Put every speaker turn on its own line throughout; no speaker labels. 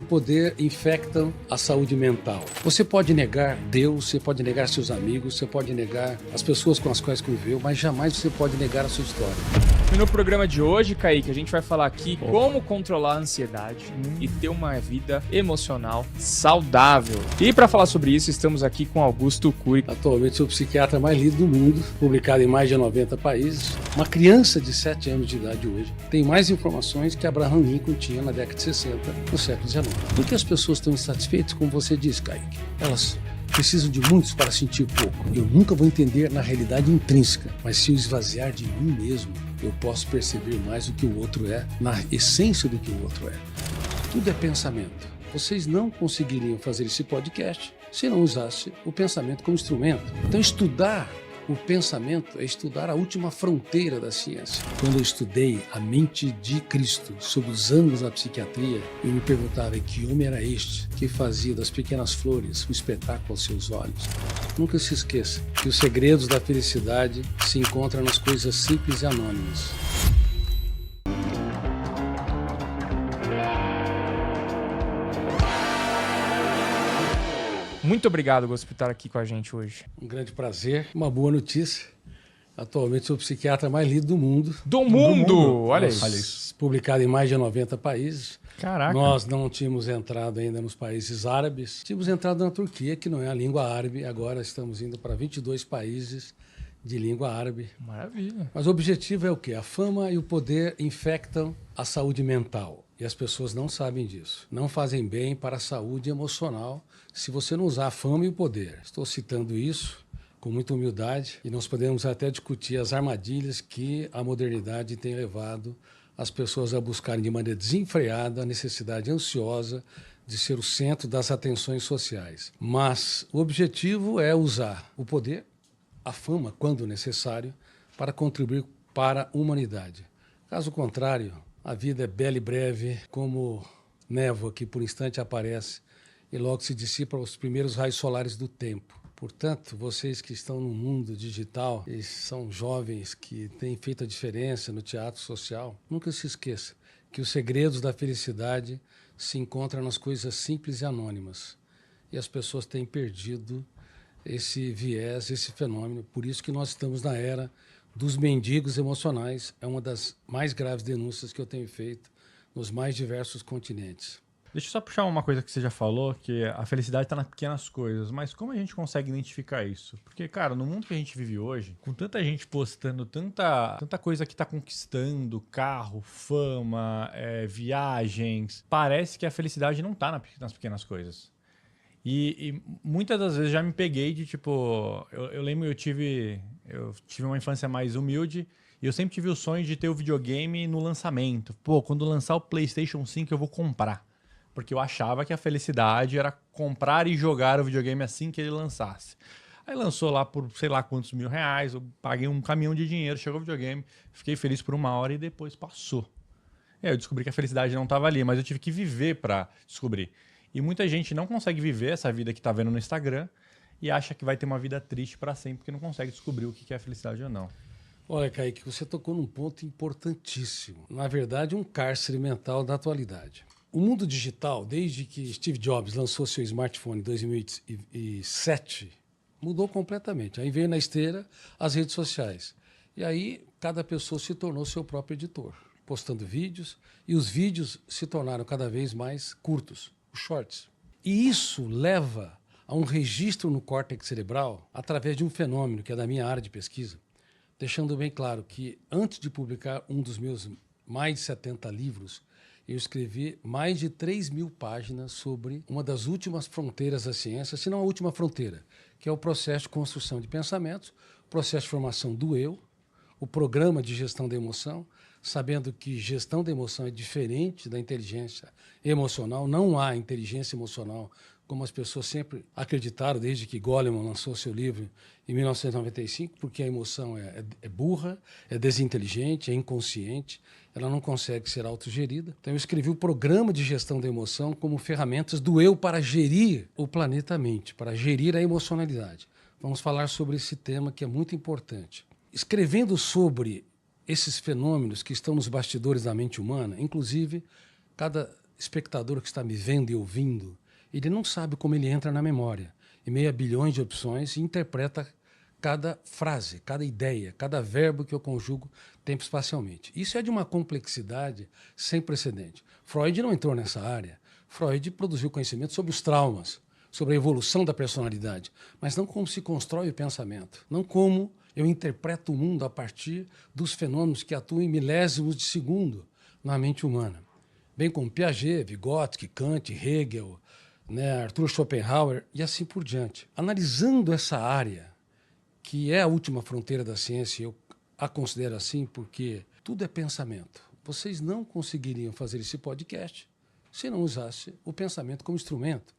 poder infectam a saúde mental. Você pode negar Deus, você pode negar seus amigos, você pode negar as pessoas com as quais conviveu, mas jamais você pode negar a sua história.
E no programa de hoje, Kaique, a gente vai falar aqui como controlar a ansiedade e ter uma vida emocional saudável. E para falar sobre isso, estamos aqui com Augusto Cury.
Atualmente sou o psiquiatra mais lido do mundo, publicado em mais de 90 países. Uma criança de 7 anos de idade hoje tem mais informações que Abraham Lincoln tinha na década de 60, no século XIX. Por que as pessoas estão insatisfeitas, como você disse, Kaique? Elas precisam de muitos para sentir pouco. Eu nunca vou entender na realidade intrínseca, mas se eu esvaziar de mim mesmo, eu posso perceber mais do que o outro é, na essência do que o outro é. Tudo é pensamento. Vocês não conseguiriam fazer esse podcast se não usasse o pensamento como instrumento. Então, estudar o pensamento é estudar a última fronteira da ciência. Quando eu estudei a mente de Cristo sob os ângulos da psiquiatria, eu me perguntava que homem era este que fazia das pequenas flores um espetáculo aos seus olhos. Nunca se esqueça que os segredos da felicidade se encontram nas coisas simples e anônimas.
Muito obrigado, Augusto, por estar aqui com a gente hoje.
Um grande prazer, uma boa notícia. Atualmente sou o psiquiatra mais lido do mundo.
Do mundo! Olha isso.
Publicado em mais de 90 países.
Caraca.
Nós não tínhamos entrado ainda nos países árabes. Tínhamos entrado na Turquia, que não é a língua árabe. Agora estamos indo para 22 países de língua árabe.
Maravilha.
Mas o objetivo é o quê? A fama e o poder infectam a saúde mental. E as pessoas não sabem disso. Não fazem bem para a saúde emocional se você não usar a fama e o poder. Estou citando isso com muita humildade e nós podemos até discutir as armadilhas que a modernidade tem levado as pessoas a buscarem de maneira desenfreada a necessidade ansiosa de ser o centro das atenções sociais. Mas o objetivo é usar o poder, a fama, quando necessário, para contribuir para a humanidade. Caso contrário, a vida é bela e breve, como névoa que por instante aparece e logo se dissipa os primeiros raios solares do tempo. Portanto, vocês que estão no mundo digital e são jovens que têm feito a diferença no teatro social, nunca se esqueça que os segredos da felicidade se encontram nas coisas simples e anônimas. E as pessoas têm perdido esse viés, esse fenômeno. Por isso que nós estamos na era dos mendigos emocionais. É uma das mais graves denúncias que eu tenho feito nos mais diversos continentes.
Deixa eu só puxar uma coisa que você já falou, que a felicidade está nas pequenas coisas, mas como a gente consegue identificar isso? Porque, cara, no mundo que a gente vive hoje, com tanta gente postando tanta coisa que está conquistando, carro, fama, viagens, parece que a felicidade não está nas pequenas coisas. E muitas das vezes já me peguei de, tipo, eu lembro, eu tive uma infância mais humilde e eu sempre tive o sonho de ter o videogame no lançamento. Pô, quando lançar o PlayStation 5 eu vou comprar. Porque eu achava que a felicidade era comprar e jogar o videogame assim que ele lançasse. Aí lançou lá por sei lá quantos R$1.000, eu paguei um caminhão de dinheiro, chegou o videogame, fiquei feliz por 1 hora e depois passou. Aí eu descobri que a felicidade não estava ali, mas eu tive que viver para descobrir. E muita gente não consegue viver essa vida que está vendo no Instagram e acha que vai ter uma vida triste para sempre porque não consegue descobrir o que é felicidade ou não.
Olha, Kaique, você tocou num ponto importantíssimo. Na verdade, um cárcere mental da atualidade. O mundo digital, desde que Steve Jobs lançou seu smartphone em 2007, mudou completamente. Aí veio na esteira as redes sociais. E aí cada pessoa se tornou seu próprio editor, postando vídeos, e os vídeos se tornaram cada vez mais curtos, os shorts. E isso leva a um registro no córtex cerebral através de um fenômeno que é da minha área de pesquisa, deixando bem claro que antes de publicar um dos meus mais de 70 livros, eu escrevi mais de 3.000 páginas sobre uma das últimas fronteiras da ciência, se não a última fronteira, que é o processo de construção de pensamentos, o processo de formação do eu, o programa de gestão da emoção, sabendo que gestão da emoção é diferente da inteligência emocional. Não há inteligência emocional como as pessoas sempre acreditaram desde que Goleman lançou seu livro em 1995, porque a emoção é burra, é desinteligente, é inconsciente, ela não consegue ser autogerida. Então eu escrevi o programa de gestão da emoção como ferramentas do eu para gerir o planeta mente, para gerir a emocionalidade. Vamos falar sobre esse tema que é muito importante. Escrevendo sobre esses fenômenos que estão nos bastidores da mente humana, inclusive cada espectador que está me vendo e ouvindo, ele não sabe como ele entra na memória, em meio a bilhões de opções, e interpreta cada frase, cada ideia, cada verbo que eu conjugo tempo-espacialmente. Isso é de uma complexidade sem precedente. Freud não entrou nessa área. Freud produziu conhecimento sobre os traumas, sobre a evolução da personalidade, mas não como se constrói o pensamento, não como eu interpreto o mundo a partir dos fenômenos que atuam em milésimos de segundo na mente humana. Bem como Piaget, Vygotsky, Kant, Hegel, Arthur Schopenhauer e assim por diante. Analisando essa área, que é a última fronteira da ciência, eu a considero assim porque tudo é pensamento. Vocês não conseguiriam fazer esse podcast se não usasse o pensamento como instrumento.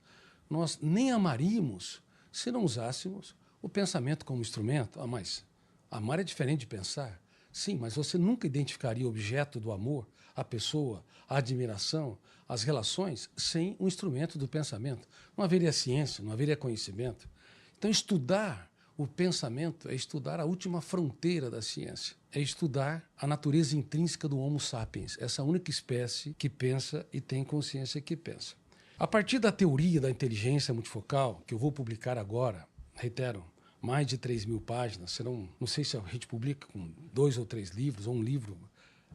Nós nem amaríamos se não usássemos o pensamento como instrumento. Mas amar é diferente de pensar. Sim, mas você nunca identificaria o objeto do amor, a pessoa, a admiração, as relações, sem o instrumento do pensamento. Não haveria ciência, não haveria conhecimento. Então, estudar o pensamento é estudar a última fronteira da ciência. É estudar a natureza intrínseca do Homo sapiens, essa única espécie que pensa e tem consciência que pensa. A partir da teoria da inteligência multifocal, que eu vou publicar agora, reitero, mais de 3.000 páginas, serão, não sei se a gente publica com 2 ou 3 livros, ou um livro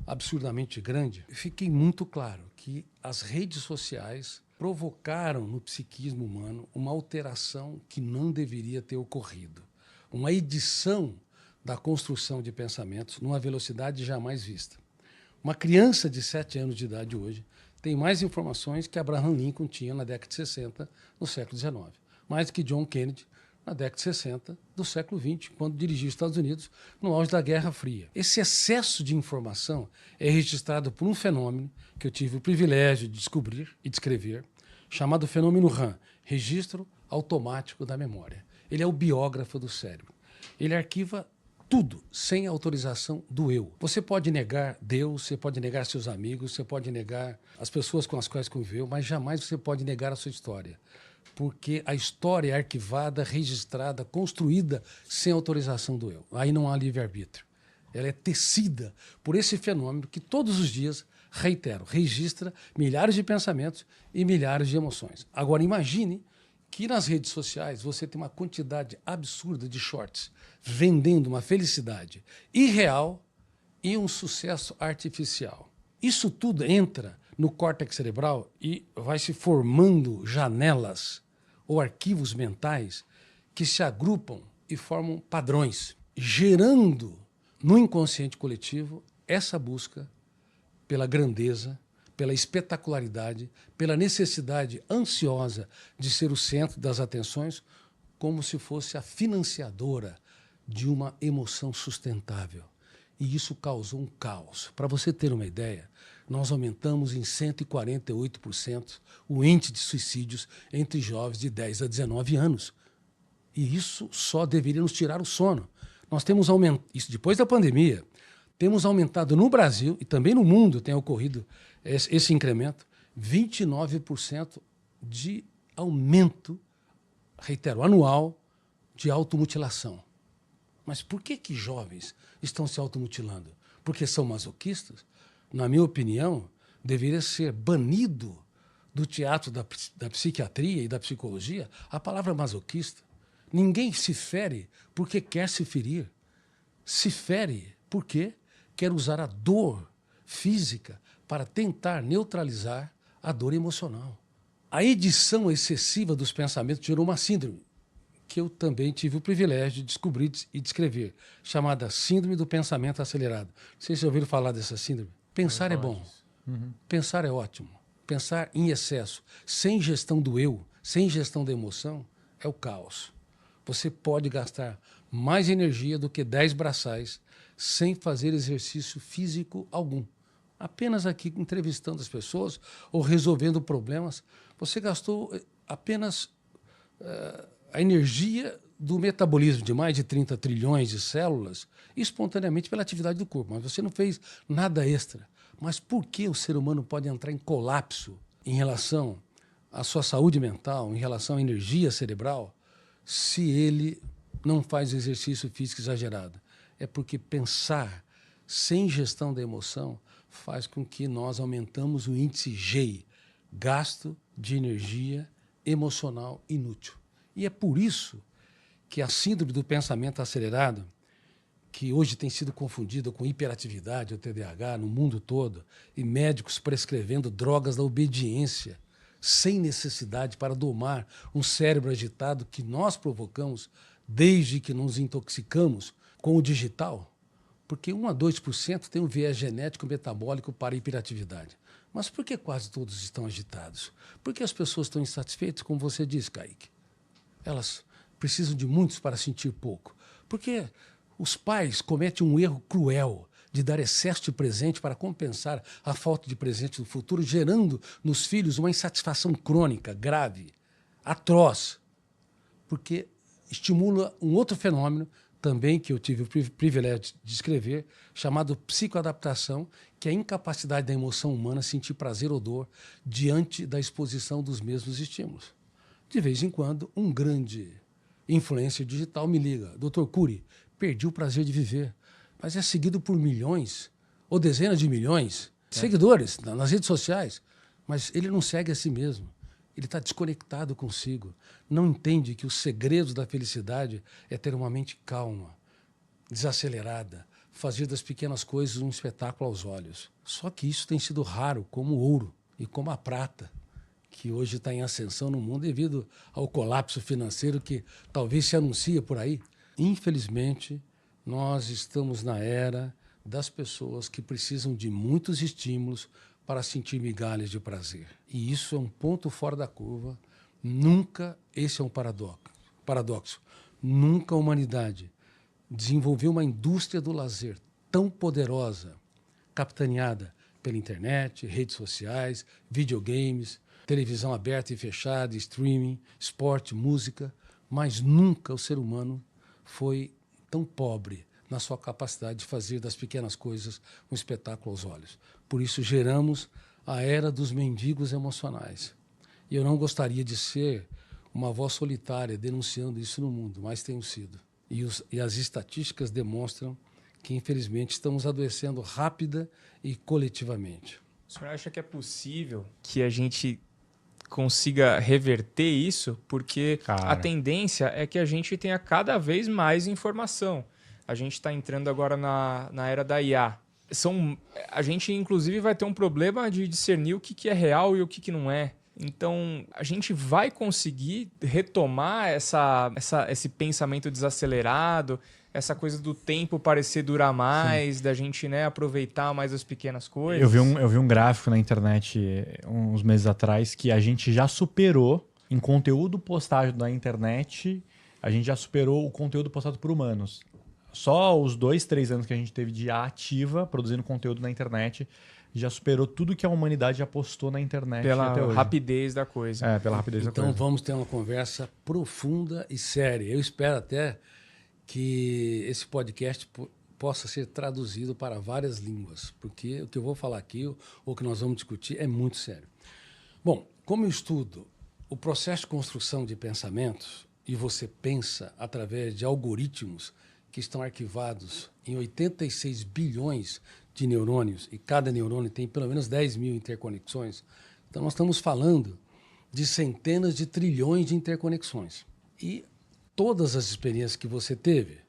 absurdamente grande, fiquei muito claro que as redes sociais provocaram no psiquismo humano uma alteração que não deveria ter ocorrido. Uma edição da construção de pensamentos numa velocidade jamais vista. Uma criança de 7 anos de idade hoje tem mais informações que Abraham Lincoln tinha na década de 60, no século XIX. Mais do que John Kennedy na década de 60 do século XX, quando dirigiu os Estados Unidos no auge da Guerra Fria. Esse excesso de informação é registrado por um fenômeno que eu tive o privilégio de descobrir e descrever, chamado fenômeno RAM, Registro Automático da Memória. Ele é o biógrafo do cérebro. Ele arquiva tudo sem autorização do eu. Você pode negar Deus, você pode negar seus amigos, você pode negar as pessoas com as quais conviveu, mas jamais você pode negar a sua história. Porque a história é arquivada, registrada, construída sem autorização do eu. Aí não há livre-arbítrio. Ela é tecida por esse fenômeno que todos os dias, reitero, registra milhares de pensamentos e milhares de emoções. Agora imagine que nas redes sociais você tem uma quantidade absurda de shorts vendendo uma felicidade irreal e um sucesso artificial. Isso tudo entra no córtex cerebral e vai se formando janelas ou arquivos mentais que se agrupam e formam padrões, gerando no inconsciente coletivo essa busca pela grandeza, pela espetacularidade, pela necessidade ansiosa de ser o centro das atenções, como se fosse a financiadora de uma emoção sustentável. E isso causou um caos. Para você ter uma ideia, nós aumentamos em 148% o índice de suicídios entre jovens de 10 a 19 anos. E isso só deveria nos tirar o sono. Nós temos aumentado, isso depois da pandemia, temos aumentado no Brasil e também no mundo tem ocorrido esse incremento, 29% de aumento, reitero, anual de automutilação. Mas por que jovens estão se automutilando? Porque são masoquistas? Na minha opinião, deveria ser banido do teatro da psiquiatria e da psicologia a palavra masoquista. Ninguém se fere porque quer se ferir. Se fere porque quer usar a dor física para tentar neutralizar a dor emocional. A edição excessiva dos pensamentos gerou uma síndrome, que eu também tive o privilégio de descobrir e descrever, chamada Síndrome do Pensamento Acelerado. Não sei se vocês ouviram falar dessa síndrome. Pensar é bom. Pensar é ótimo. Pensar em excesso, sem gestão do eu, sem gestão da emoção, é o caos. Você pode gastar mais energia do que 10 braçais sem fazer exercício físico algum. Apenas aqui entrevistando as pessoas ou resolvendo problemas, você gastou apenas a energia do metabolismo de mais de 30 trilhões de células espontaneamente pela atividade do corpo, mas você não fez nada extra. Mas por que o ser humano pode entrar em colapso em relação à sua saúde mental, em relação à energia cerebral, se ele não faz exercício físico exagerado? É porque pensar sem gestão da emoção faz com que nós aumentamos o índice GEI, gasto de energia emocional inútil. E é por isso que a síndrome do pensamento acelerado, que hoje tem sido confundida com hiperatividade ou TDAH no mundo todo, e médicos prescrevendo drogas da obediência, sem necessidade para domar um cérebro agitado que nós provocamos desde que nos intoxicamos com o digital, porque 1 a 2% tem um viés genético metabólico para a hiperatividade. Mas por que quase todos estão agitados? Por que as pessoas estão insatisfeitas, como você disse, Kaique? Elas precisam de muitos para sentir pouco. Porque os pais cometem um erro cruel de dar excesso de presente para compensar a falta de presente no futuro, gerando nos filhos uma insatisfação crônica, grave, atroz, porque estimula um outro fenômeno também que eu tive o privilégio de escrever, chamado psicoadaptação, que é a incapacidade da emoção humana sentir prazer ou dor diante da exposição dos mesmos estímulos. De vez em quando, um grande influencer digital me liga: Dr. Cury, perdi o prazer de viver, mas é seguido por milhões ou dezenas de milhões de seguidores nas redes sociais, mas ele não segue a si mesmo. Ele está desconectado consigo, não entende que os segredos da felicidade é ter uma mente calma, desacelerada, fazer das pequenas coisas um espetáculo aos olhos. Só que isso tem sido raro, como o ouro e como a prata, que hoje está em ascensão no mundo devido ao colapso financeiro que talvez se anuncia por aí. Infelizmente, nós estamos na era das pessoas que precisam de muitos estímulos para sentir migalhas de prazer. E isso é um ponto fora da curva. Nunca, esse é um paradoxo, nunca a humanidade desenvolveu uma indústria do lazer tão poderosa, capitaneada pela internet, redes sociais, videogames, televisão aberta e fechada, streaming, esporte, música, mas nunca o ser humano foi tão pobre na sua capacidade de fazer das pequenas coisas um espetáculo aos olhos. Por isso geramos a era dos mendigos emocionais. E eu não gostaria de ser uma voz solitária denunciando isso no mundo, mas tenho sido. E as estatísticas demonstram que, infelizmente, estamos adoecendo rápida e coletivamente.
O senhor acha que é possível que a gente consiga reverter isso? Porque a tendência é que a gente tenha cada vez mais informação. A gente está entrando agora na era da IA. A gente, inclusive, vai ter um problema de discernir o que é real e o que não é. Então, a gente vai conseguir retomar esse pensamento desacelerado, essa coisa do tempo parecer durar mais, da gente, né, aproveitar mais as pequenas coisas.
Eu vi um gráfico na internet uns meses atrás que a gente já superou, em conteúdo postado na internet, a gente já superou o conteúdo postado por humanos. Só os 2, 3 anos que a gente teve de IA ativa, produzindo conteúdo na internet, já superou tudo que a humanidade já postou na internet até hoje.
Pela rapidez da coisa.
Pela rapidez da coisa.
Então vamos ter uma conversa profunda e séria. Eu espero até que esse podcast possa ser traduzido para várias línguas, porque o que eu vou falar aqui, ou o que nós vamos discutir, é muito sério. Bom, como eu estudo o processo de construção de pensamentos, e você pensa através de algoritmos que estão arquivados em 86 bilhões de neurônios, e cada neurônio tem pelo menos 10 mil interconexões, então nós estamos falando de centenas de trilhões de interconexões. E todas as experiências que você teve,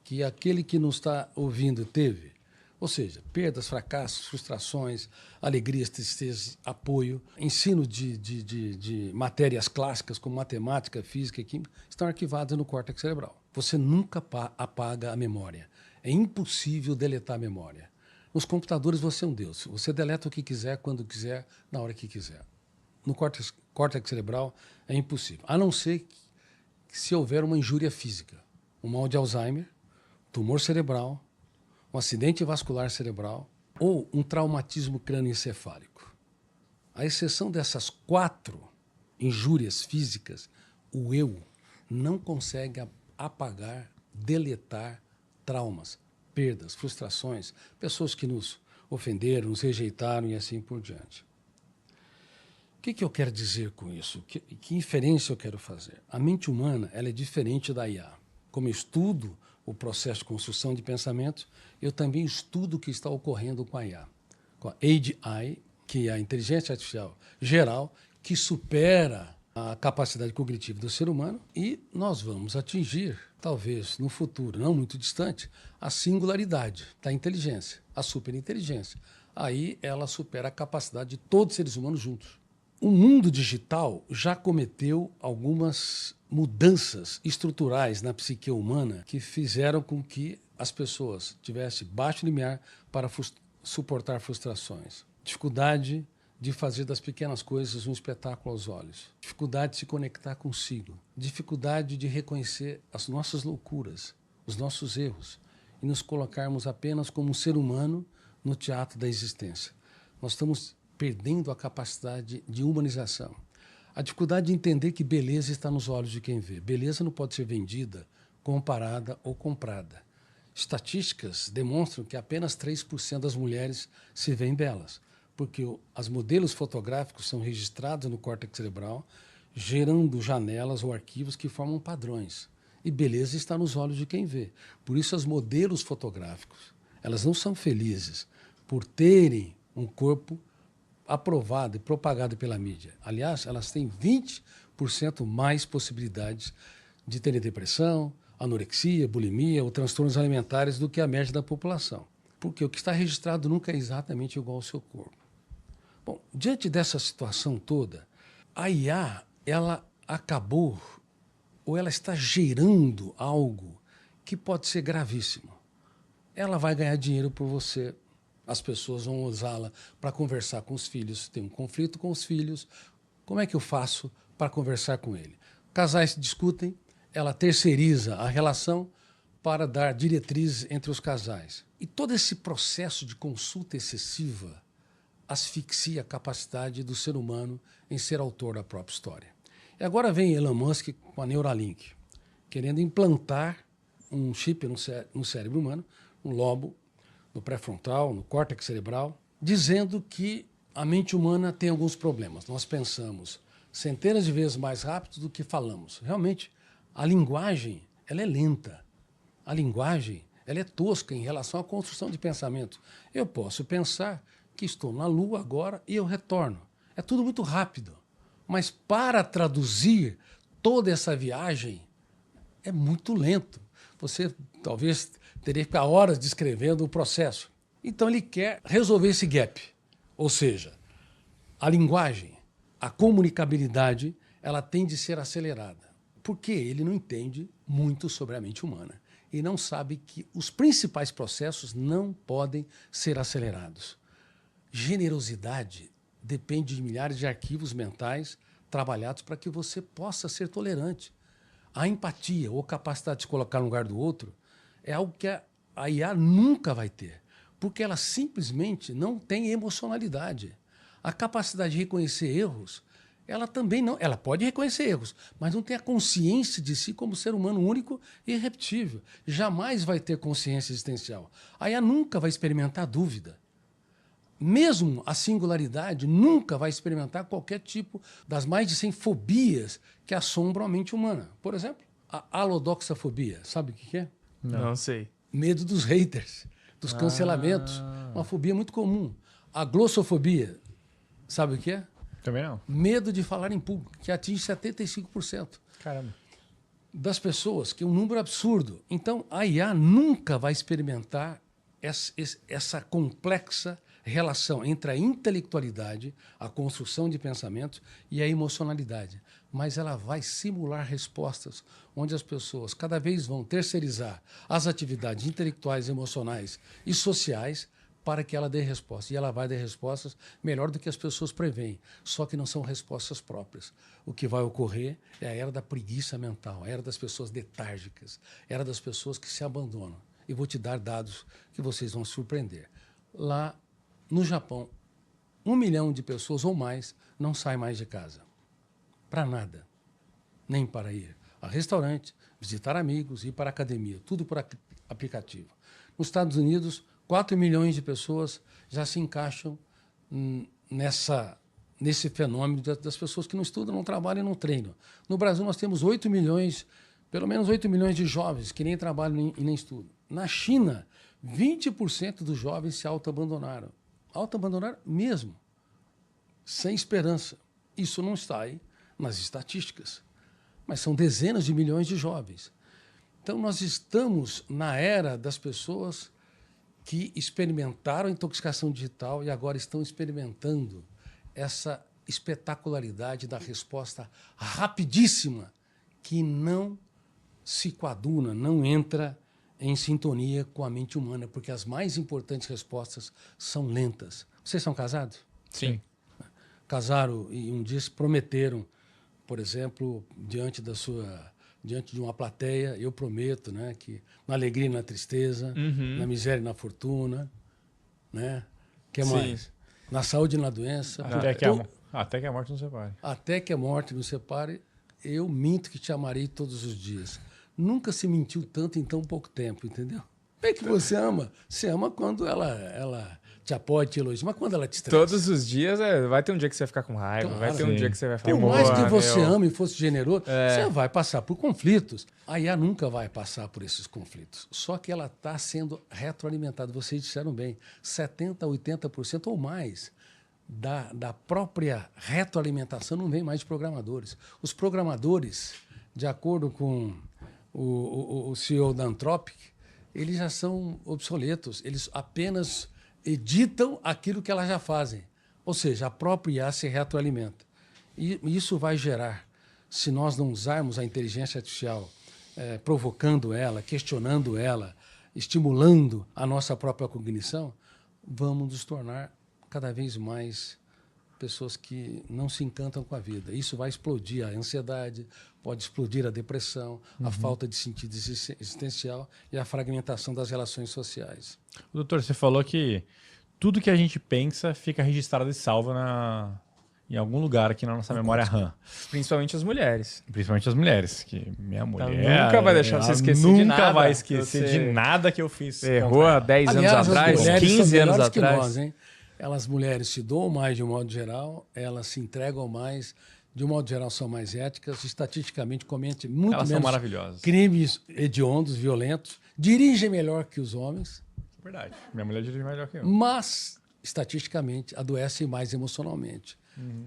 que aquele que nos está ouvindo teve, ou seja, perdas, fracassos, frustrações, alegrias, tristezas, apoio, ensino de matérias clássicas como matemática, física e química, estão arquivadas no córtex cerebral. Você nunca apaga a memória. É impossível deletar a memória. Nos computadores você é um Deus. Você deleta o que quiser, quando quiser, na hora que quiser. No córtex cerebral é impossível. A não ser que se houver uma injúria física, um mal de Alzheimer, tumor cerebral, um acidente vascular cerebral ou um traumatismo crânioencefálico. À exceção dessas 4 injúrias físicas, o eu não consegue apagar, deletar traumas, perdas, frustrações, pessoas que nos ofenderam, nos rejeitaram e assim por diante. O que eu quero dizer com isso? Que inferência eu quero fazer? A mente humana ela é diferente da IA. Como eu estudo o processo de construção de pensamentos, eu também estudo o que está ocorrendo com a IA. Com a AGI, que é a inteligência artificial geral, que supera a capacidade cognitiva do ser humano, e nós vamos atingir, talvez no futuro, não muito distante, a singularidade da inteligência, a superinteligência. Aí ela supera a capacidade de todos os seres humanos juntos. O mundo digital já cometeu algumas mudanças estruturais na psique humana que fizeram com que as pessoas tivessem baixo limiar para suportar frustrações. Dificuldade de fazer das pequenas coisas um espetáculo aos olhos. Dificuldade de se conectar consigo. Dificuldade de reconhecer as nossas loucuras, os nossos erros e nos colocarmos apenas como um ser humano no teatro da existência. Nós estamos perdendo a capacidade de humanização. A dificuldade de entender que beleza está nos olhos de quem vê. Beleza não pode ser vendida, comparada ou comprada. Estatísticas demonstram que apenas 3% das mulheres se veem belas, porque os modelos fotográficos são registrados no córtex cerebral, gerando janelas ou arquivos que formam padrões. E beleza está nos olhos de quem vê. Por isso, os modelos fotográficos, elas não são felizes por terem um corpo aprovado e propagado pela mídia. Aliás, elas têm 20% mais possibilidades de terem depressão, anorexia, bulimia ou transtornos alimentares do que a média da população. Porque o que está registrado nunca é exatamente igual ao seu corpo. Bom, diante dessa situação toda, a IA, ela acabou, ou ela está gerando algo que pode ser gravíssimo. Ela vai ganhar dinheiro por você. As pessoas vão usá-la para conversar com os filhos. Tem um conflito com os filhos. Como é que eu faço para conversar com ele? Casais se discutem, ela terceiriza a relação para dar diretrizes entre os casais. E todo esse processo de consulta excessiva asfixia a capacidade do ser humano em ser autor da própria história. E agora vem Elon Musk com a Neuralink, querendo implantar um chip no cérebro humano, um lobo, no pré-frontal, no córtex cerebral, dizendo que a mente humana tem alguns problemas. Nós pensamos centenas de vezes mais rápido do que falamos. Realmente, a linguagem ela é lenta. A linguagem ela é tosca em relação à construção de pensamento. Eu posso pensar que estou na Lua agora e eu retorno. É tudo muito rápido. Mas para traduzir toda essa viagem é muito lento. Você talvez teria que ficar horas descrevendo o processo. Então ele quer resolver esse gap. Ou seja, a linguagem, a comunicabilidade, ela tem de ser acelerada. Porque ele não entende muito sobre a mente humana. E não sabe que os principais processos não podem ser acelerados. Generosidade depende de milhares de arquivos mentais trabalhados para que você possa ser tolerante. A empatia ou capacidade de se colocar no lugar do outro é algo que a IA nunca vai ter, porque ela simplesmente não tem emocionalidade. A capacidade de reconhecer erros, ela também não. Ela pode reconhecer erros, mas não tem a consciência de si como ser humano único e irrepetível. Jamais vai ter consciência existencial. A IA nunca vai experimentar dúvida. Mesmo a singularidade nunca vai experimentar qualquer tipo das mais de 100 fobias que assombram a mente humana. Por exemplo, a alodoxafobia. Sabe o que é?
Não sei.
Medo dos haters, dos cancelamentos. Uma fobia muito comum. A glossofobia. Sabe o que é?
Também não.
Medo de falar em público, que atinge 75%.
Caramba.
Das pessoas, que é um número absurdo. Então, a IA nunca vai experimentar essa complexa relação entre a intelectualidade, a construção de pensamentos e a emocionalidade. Mas ela vai simular respostas onde as pessoas cada vez vão terceirizar as atividades intelectuais, emocionais e sociais para que ela dê respostas. E ela vai dar respostas melhor do que as pessoas preveem, só que não são respostas próprias. O que vai ocorrer é a era da preguiça mental, a era das pessoas letárgicas, a era das pessoas que se abandonam. E vou te dar dados que vocês vão se surpreender. Lá no Japão, 1 milhão de pessoas ou mais não saem mais de casa. Para nada. Nem para ir a restaurante, visitar amigos, ir para a academia. Tudo por aplicativo. Nos Estados Unidos, 4 milhões de pessoas já se encaixam nesse fenômeno das pessoas que não estudam, não trabalham e não treinam. No Brasil, nós temos 8 milhões, pelo menos 8 milhões de jovens que nem trabalham e nem estudam. Na China, 20% dos jovens se autoabandonaram. Autoabandonaram mesmo. sem esperança. Isso não está aí nas estatísticas, mas são dezenas de milhões de jovens. Então, nós estamos na era das pessoas que experimentaram a intoxicação digital e agora estão experimentando essa espetacularidade da resposta rapidíssima que não se coaduna, não entra em sintonia com a mente humana, porque as mais importantes respostas são lentas. Vocês são casados?
Sim.
Casaram e um dia se prometeram, por exemplo, diante de uma plateia, eu prometo, né, que na alegria e na tristeza, na miséria e na fortuna, né? Que mais? Na saúde e na doença.
Até que a morte nos separe.
Até que a morte nos separe, eu minto que te amarei todos os dias. Nunca se mentiu tanto em tão pouco tempo, entendeu? É que você ama. Você ama quando ela te apoia, te elogia, mas quando ela te estressa.
Todos os dias, vai ter um dia que você vai ficar com raiva,
Claro,
vai ter um dia que você vai falar...
Por mais que você ame e fosse generoso, você vai passar por conflitos. A IA nunca vai passar por esses conflitos. Só que ela está sendo retroalimentada. Vocês disseram bem, 70%, 80% ou mais da própria retroalimentação não vem mais de programadores. Os programadores, de acordo com o CEO da Anthropic, eles já são obsoletos. Eles apenas editam aquilo que elas já fazem. Ou seja, a própria IA se retroalimenta. E isso vai gerar, se nós não usarmos a inteligência artificial, provocando ela, questionando ela, estimulando a nossa própria cognição, vamos nos tornar cada vez mais pessoas que não se encantam com a vida. Isso vai explodir a ansiedade, pode explodir a depressão, a falta de sentido existencial e a fragmentação das relações sociais.
Doutor, você falou que tudo que a gente pensa fica registrado e salvo em algum lugar aqui na nossa memória RAM.
Principalmente as mulheres.
Principalmente as mulheres, que minha mulher...
Ela nunca vai deixar você esquecer de nada.
Nunca vai esquecer de nada que eu fiz.
Errou há 10 anos atrás, 15 anos atrás.
Nós, hein? Elas, mulheres, se doam mais de um modo geral, elas se entregam mais, de um modo geral são mais éticas, estatisticamente cometem muito
elas
menos
são maravilhosas.
Crimes hediondos, violentos, dirigem melhor que os homens.
Verdade. Minha mulher dirige melhor que eu.
Mas, estatisticamente, adoecem mais emocionalmente.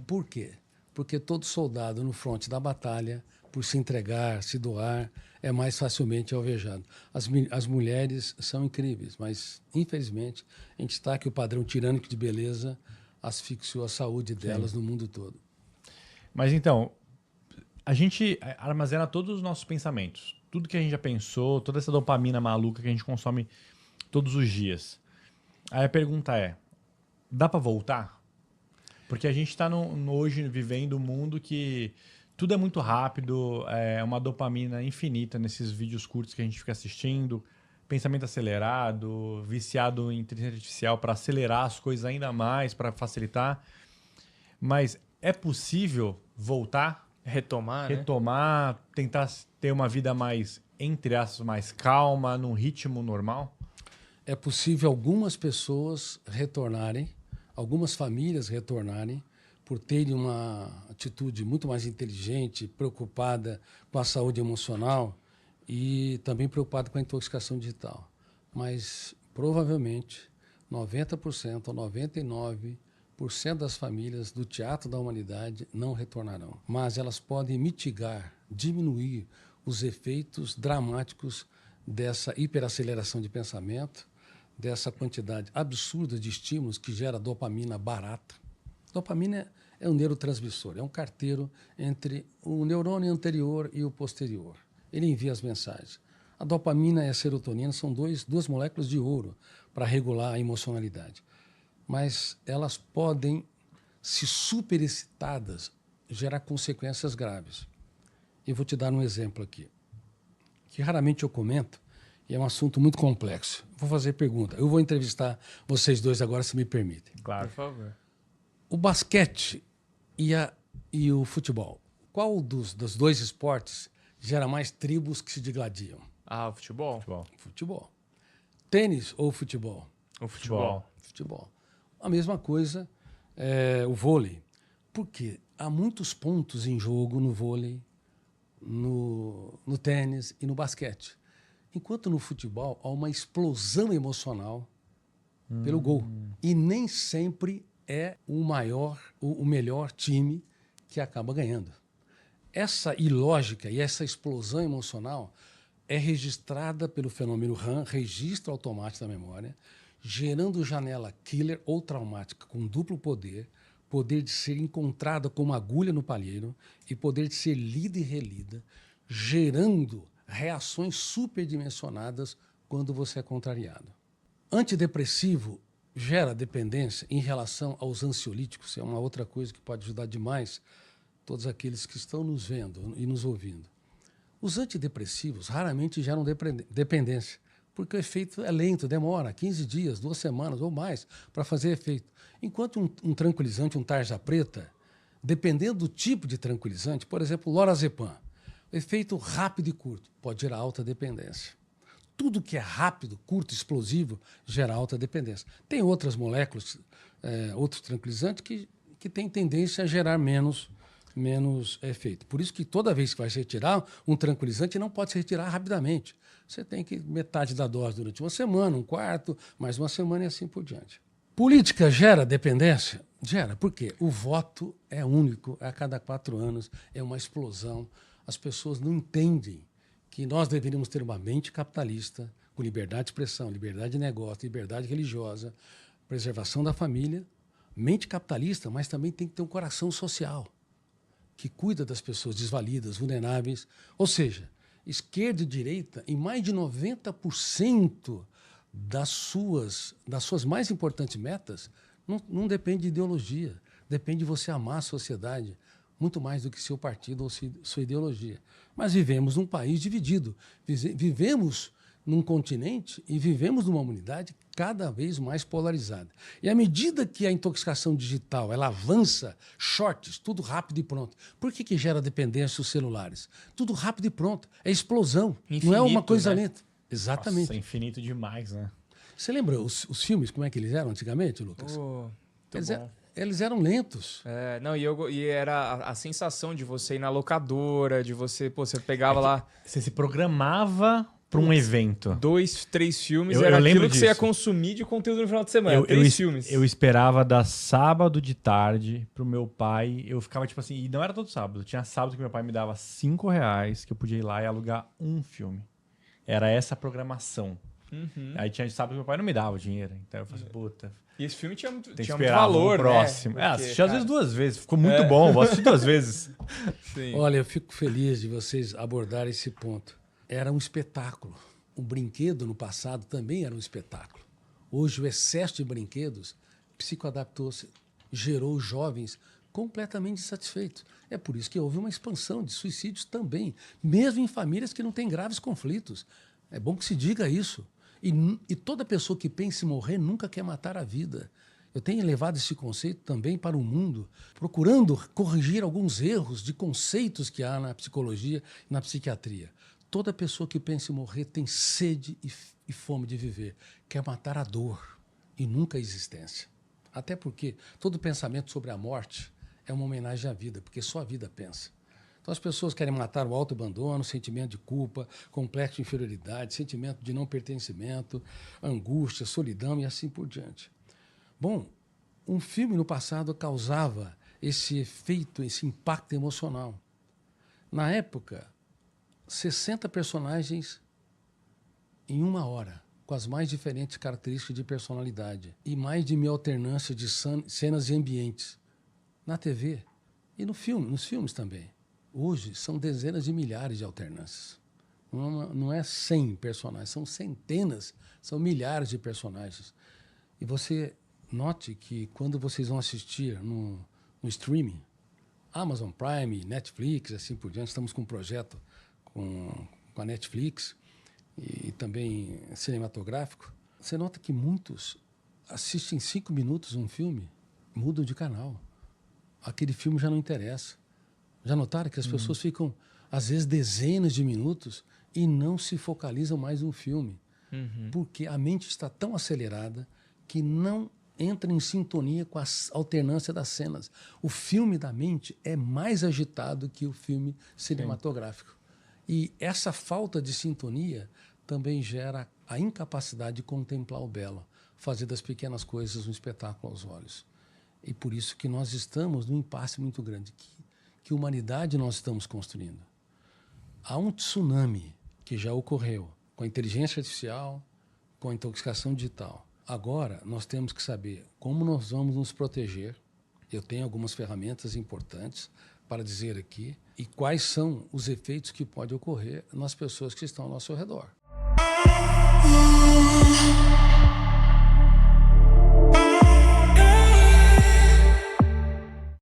Por quê? Porque todo soldado no fronte da batalha, por se entregar, se doar, é mais facilmente alvejado. As mulheres são incríveis, mas, infelizmente, a gente está que o padrão tirânico de beleza asfixiou a saúde delas no mundo todo.
Mas, então, a gente armazena todos os nossos pensamentos. Tudo que a gente já pensou, toda essa dopamina maluca que a gente consome todos os dias. Aí a pergunta é, dá para voltar? Porque a gente está hoje vivendo um mundo que tudo é muito rápido, é uma dopamina infinita nesses vídeos curtos que a gente fica assistindo, pensamento acelerado, viciado em inteligência artificial para acelerar as coisas ainda mais, para facilitar. Mas é possível voltar?
Retomar,
tentar ter uma vida mais, entre aspas, mais calma, num ritmo normal?
É possível algumas pessoas retornarem, algumas famílias retornarem, por terem uma atitude muito mais inteligente, preocupada com a saúde emocional e também preocupada com a intoxicação digital. Mas, provavelmente, 90% ou 99% das famílias do teatro da humanidade não retornarão. Mas elas podem mitigar, diminuir os efeitos dramáticos dessa hiperaceleração de pensamento, dessa quantidade absurda de estímulos que gera dopamina barata. Dopamina é um neurotransmissor, é um carteiro entre o neurônio anterior e o posterior. Ele envia as mensagens. A dopamina e a serotonina são duas moléculas de ouro para regular a emocionalidade. Mas elas podem, se superexcitadas, gerar consequências graves. E vou te dar um exemplo aqui, que raramente eu comento, e é um assunto muito complexo. Vou fazer pergunta. Eu vou entrevistar vocês dois agora, se me permitem.
Claro.
Por favor.
O basquete e o futebol, qual dos dois esportes gera mais tribos que se digladiam?
Ah, o futebol?
Futebol. Tênis ou futebol?
O futebol.
Futebol. A mesma coisa o vôlei. Por quê? Há muitos pontos em jogo no vôlei, no tênis e no basquete. Enquanto no futebol há uma explosão emocional pelo gol. E nem sempre é o melhor time que acaba ganhando. Essa ilógica e essa explosão emocional é registrada pelo fenômeno RAM, registro automático da memória, gerando janela killer ou traumática com duplo poder de ser encontrada como agulha no palheiro e poder de ser lida e relida, gerando reações superdimensionadas quando você é contrariado. Antidepressivo gera dependência em relação aos ansiolíticos, é uma outra coisa que pode ajudar demais todos aqueles que estão nos vendo e nos ouvindo. Os antidepressivos raramente geram dependência, porque o efeito é lento, demora 15 dias, 2 semanas ou mais para fazer efeito. Enquanto um tranquilizante, um tarja preta, dependendo do tipo de tranquilizante, por exemplo, lorazepam, efeito rápido e curto pode gerar alta dependência. Tudo que é rápido, curto, explosivo, gera alta dependência. Tem outras moléculas, outros tranquilizantes que têm tendência a gerar menos efeito. Por isso que toda vez que vai se retirar um tranquilizante, não pode se retirar rapidamente. Você tem que metade da dose durante uma semana, um quarto, mais uma semana e assim por diante. Política gera dependência? Gera. Por quê? O voto é único, a cada 4 anos, é uma explosão. As pessoas não entendem que nós deveríamos ter uma mente capitalista, com liberdade de expressão, liberdade de negócio, liberdade religiosa, preservação da família, mente capitalista, mas também tem que ter um coração social, que cuida das pessoas desvalidas, vulneráveis. Ou seja, esquerda e direita, em mais de 90% das suas mais importantes metas, não depende de ideologia, depende de você amar a sociedade, muito mais do que seu partido ou sua ideologia. Mas vivemos num país dividido, vivemos num continente e vivemos numa humanidade cada vez mais polarizada. E à medida que a intoxicação digital ela avança, shorts, tudo rápido e pronto. Por que gera dependência os celulares? Tudo rápido e pronto. É explosão. Infinito, não é uma coisa lenta. Exatamente.
Nossa, infinito demais, né?
Você lembra os filmes, como é que eles eram antigamente, Lucas? Eles eram lentos.
E era a sensação de você ir na locadora, de você pegava lá...
Você se programava para um evento.
2, 3 filmes, era aquilo que você ia consumir de conteúdo no final de semana. 3 filmes.
Eu esperava dar sábado de tarde pro meu pai. Eu ficava tipo assim, e não era todo sábado. Tinha sábado que meu pai me dava R$5 que eu podia ir lá e alugar um filme. Era essa a programação.
Uhum.
Aí tinha sábado que meu pai não me dava dinheiro. Então eu falei, puta...
E esse filme tinha muito
valor, próximo. Né? Porque, assisti às vezes 2 vezes. Ficou muito bom. Vou assistir 2 vezes.
Sim. Olha, eu fico feliz de vocês abordarem esse ponto. Era um espetáculo. O brinquedo no passado também era um espetáculo. Hoje o excesso de brinquedos psicoadaptou-se, gerou jovens completamente insatisfeitos. É por isso que houve uma expansão de suicídios também, mesmo em famílias que não têm graves conflitos. É bom que se diga isso. E toda pessoa que pensa em morrer nunca quer matar a vida. Eu tenho levado esse conceito também para o mundo, procurando corrigir alguns erros de conceitos que há na psicologia e na psiquiatria. Toda pessoa que pensa em morrer tem sede e fome de viver, quer matar a dor e nunca a existência. Até porque todo pensamento sobre a morte é uma homenagem à vida, porque só a vida pensa. Então as pessoas querem matar o autoabandono, sentimento de culpa, complexo de inferioridade, sentimento de não pertencimento, angústia, solidão e assim por diante. Bom, um filme no passado causava esse efeito, esse impacto emocional. Na época, 60 personagens em 1 hora, com as mais diferentes características de personalidade e mais de 1000 alternâncias de cenas e ambientes. Na TV e nos filmes também. Hoje são dezenas de milhares de alternâncias. Não é 100 personagens, são centenas, são milhares de personagens. E você note que quando vocês vão assistir no streaming, Amazon Prime, Netflix, assim por diante, estamos com um projeto com a Netflix e também cinematográfico, você nota que muitos assistem 5 minutos um filme, mudam de canal. Aquele filme já não interessa. Já notaram que as pessoas ficam, às vezes, dezenas de minutos e não se focalizam mais no filme? Uhum. Porque a mente está tão acelerada que não entra em sintonia com a alternância das cenas. O filme da mente é mais agitado que o filme cinematográfico. Sim. E essa falta de sintonia também gera a incapacidade de contemplar o belo, fazer das pequenas coisas um espetáculo aos olhos. E por isso que nós estamos num impasse muito grande. Que humanidade nós estamos construindo? Há um tsunami que já ocorreu com a inteligência artificial, com a intoxicação digital. Agora, nós temos que saber como nós vamos nos proteger. Eu tenho algumas ferramentas importantes para dizer aqui e quais são os efeitos que podem ocorrer nas pessoas que estão ao nosso redor.